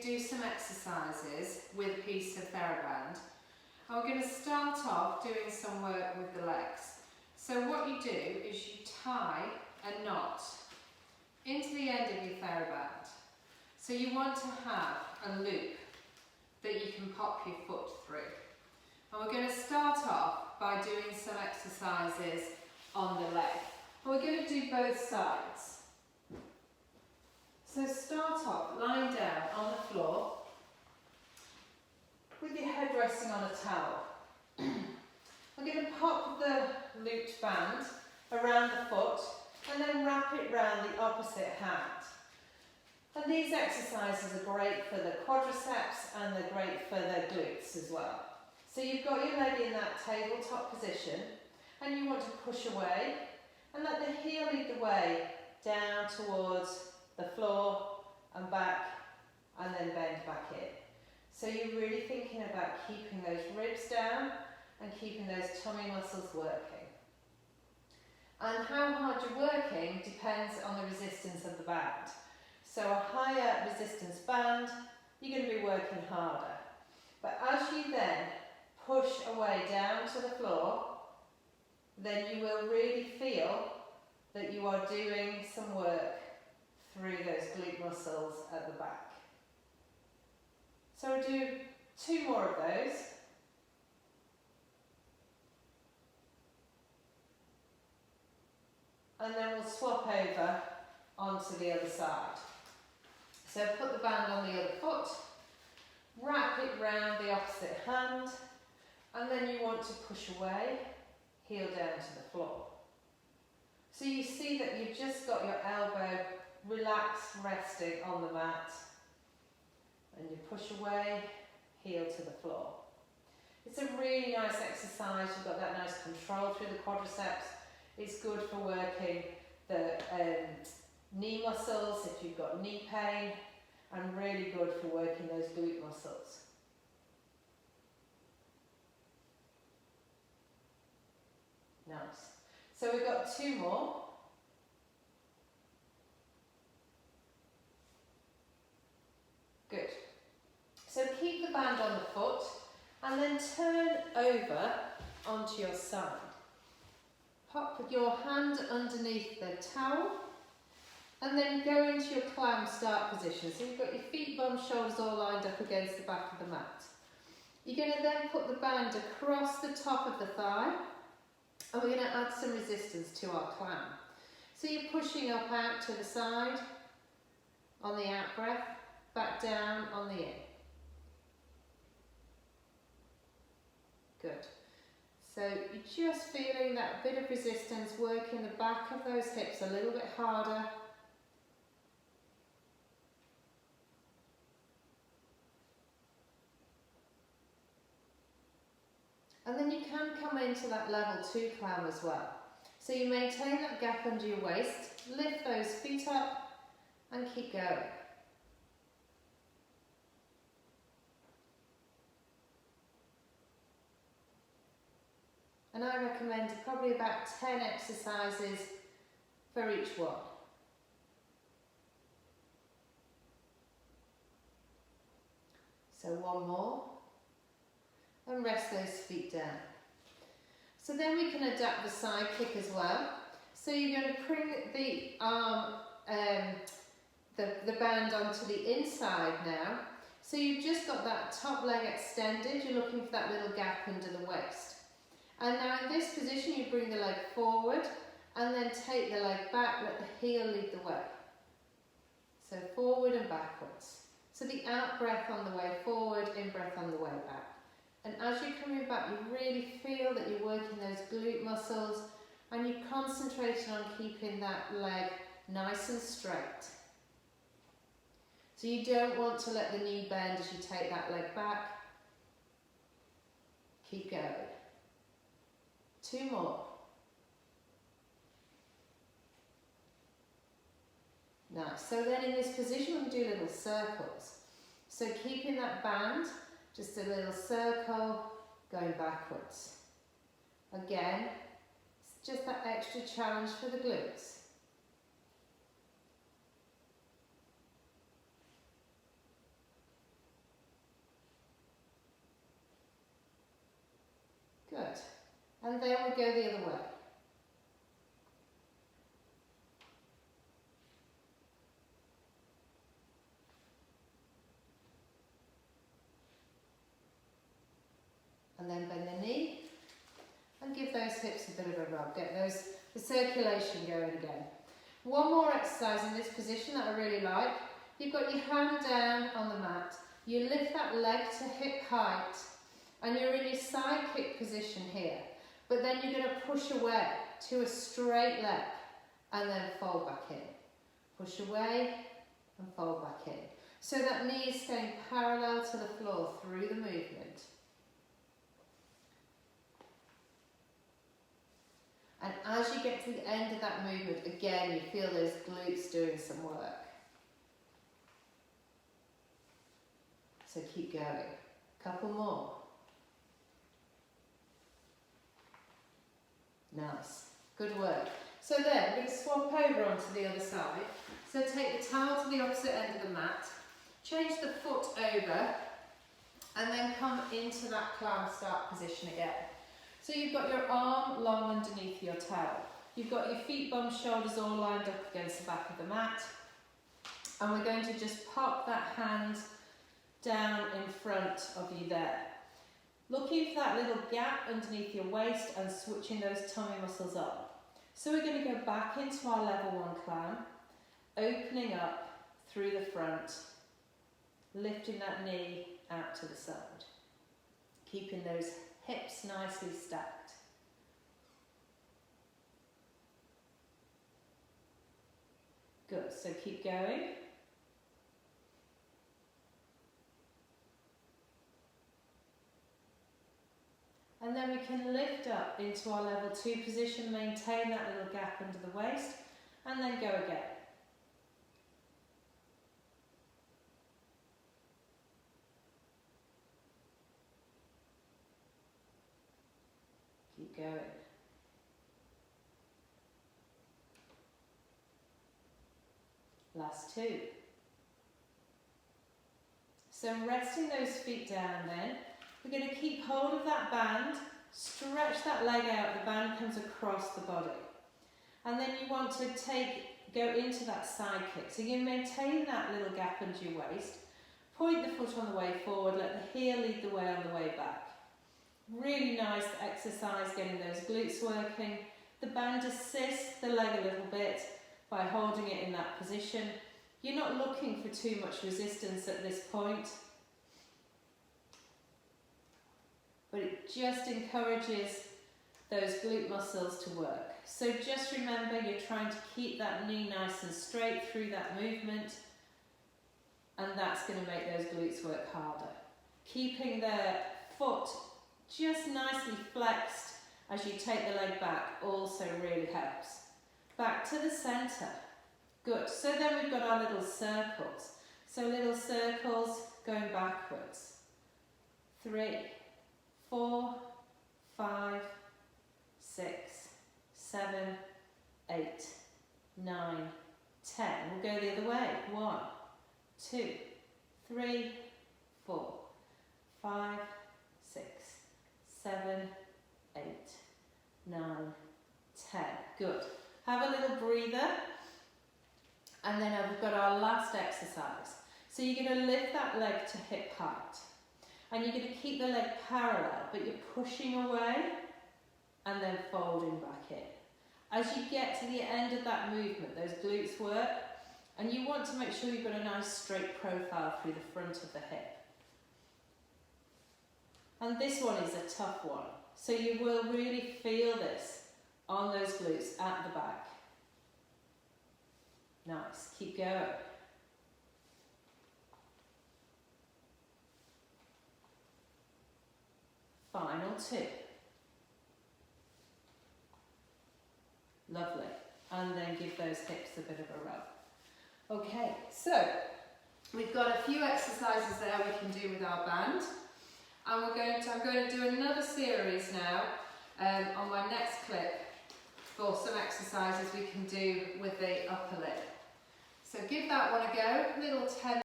do some exercises with a piece of TheraBand. And we're going to start off doing some work with the legs. So what you do is you tie a knot into the end of your TheraBand. So you want to have a loop that you can pop your foot through. And we're going to start off by doing some exercises on the leg. And we're going to do both sides. So start off lying down on the floor with your head resting on a towel. I'm going to pop the looped band around the foot and then wrap it round the opposite hand. And these exercises are great for the quadriceps and they're great for the glutes as well. So you've got your leg in that tabletop position and you want to push away and let the heel lead the way down towards the floor and back and then bend back in. So you're really thinking about keeping those ribs down and keeping those tummy muscles working. And how hard you're working depends on the resistance of the band. So a higher resistance band, you're going to be working harder. But as you then push away down to the floor, then you will really feel that you are doing some work through those glute muscles at the back. So we'll do 2 more of those. And then we'll swap over onto the other side. So put the band on the other foot, wrap it round the opposite hand, and then you want to push away, heel down to the floor. So you see that you've just got your elbow relaxed, resting on the mat, and you push away, heel to the floor. It's a really nice exercise. You've got that nice control through the quadriceps. It's good for working the knee muscles if you've got knee pain, and really good for working those glute muscles. Nice. So we've got 2 more. Good. So keep the band on the foot and then turn over onto your side. Pop your hand underneath the towel and then go into your clam start position. So you've got your feet, bum, shoulders all lined up against the back of the mat. You're going to then put the band across the top of the thigh and we're going to add some resistance to our clam. So you're pushing up out to the side on the out breath, back down on the in. Good. So you're just feeling that bit of resistance, working the back of those hips a little bit harder. And then you can come into that level 2 clam as well. So you maintain that gap under your waist, lift those feet up and keep going. And I recommend probably about 10 exercises for each one. So 1 more. And rest those feet down. So then we can adapt the side kick as well. So you're going to bring the arm, the band onto the inside now. So you've just got that top leg extended, you're looking for that little gap under the waist. And now in this position you bring the leg forward and then take the leg back, let the heel lead the way. So forward and backwards. So the out breath on the way forward, in breath on the way back. And as you're coming back, you really feel that you're working those glute muscles and you're concentrating on keeping that leg nice and straight. So you don't want to let the knee bend as you take that leg back. Keep going. 2 more. Nice. So then in this position we can do little circles. So keeping that band, just a little circle going backwards. Again, it's just that extra challenge for the glutes. And then we go the other way. And then bend the knee and give those hips a bit of a rub. Get the circulation going again. One more exercise in this position that I really like. You've got your hand down on the mat. You lift that leg to hip height and you're in your side kick position here. But then you're going to push away to a straight leg and then fold back in. Push away and fold back in. So that knee is staying parallel to the floor through the movement. And as you get to the end of that movement, again, you feel those glutes doing some work. So keep going. Couple more. Nice. Good work. So then, we're going to swap over onto the other side. So take the towel to the opposite end of the mat, change the foot over, and then come into that clam start position again. So you've got your arm long underneath your towel. You've got your feet, bum, shoulders all lined up against the back of the mat. And we're going to just pop that hand down in front of you there. Looking for that little gap underneath your waist and switching those tummy muscles up. So we're going to go back into our level 1 clam, opening up through the front, lifting that knee out to the side. Keeping those hips nicely stacked. Good, so keep going. And then we can lift up into our level 2 position, maintain that little gap under the waist, and then go again. Keep going. Last 2. So resting those feet down then, we're going to keep hold of that band, stretch that leg out, the band comes across the body. And then you want to go into that side kick. So you maintain that little gap under your waist, point the foot on the way forward, let the heel lead the way on the way back. Really nice exercise, getting those glutes working. The band assists the leg a little bit by holding it in that position. You're not looking for too much resistance at this point, but it just encourages those glute muscles to work. So just remember, you're trying to keep that knee nice and straight through that movement, and that's going to make those glutes work harder. Keeping the foot just nicely flexed as you take the leg back also really helps. Back to the centre. Good. So then we've got our little circles. So little circles going backwards. 3, 4, 5, 6, 7, 8, 9, 10. We'll go the other way. 1, 2, 3, 4, 5, 6, 7, 8, 9, 10. Good. Have a little breather. And then we've got our last exercise. So you're going to lift that leg to hip height. And you're going to keep the leg parallel, but you're pushing away and then folding back in. As you get to the end of that movement, those glutes work, and you want to make sure you've got a nice straight profile through the front of the hip. And this one is a tough one. So you will really feel this on those glutes at the back. Nice, keep going. Final 2. Lovely. And then give those hips a bit of a rub. Okay, so we've got a few exercises there we can do with our band. And I'm going to do another series now on my next clip for some exercises we can do with the upper leg. So give that one a go, little 10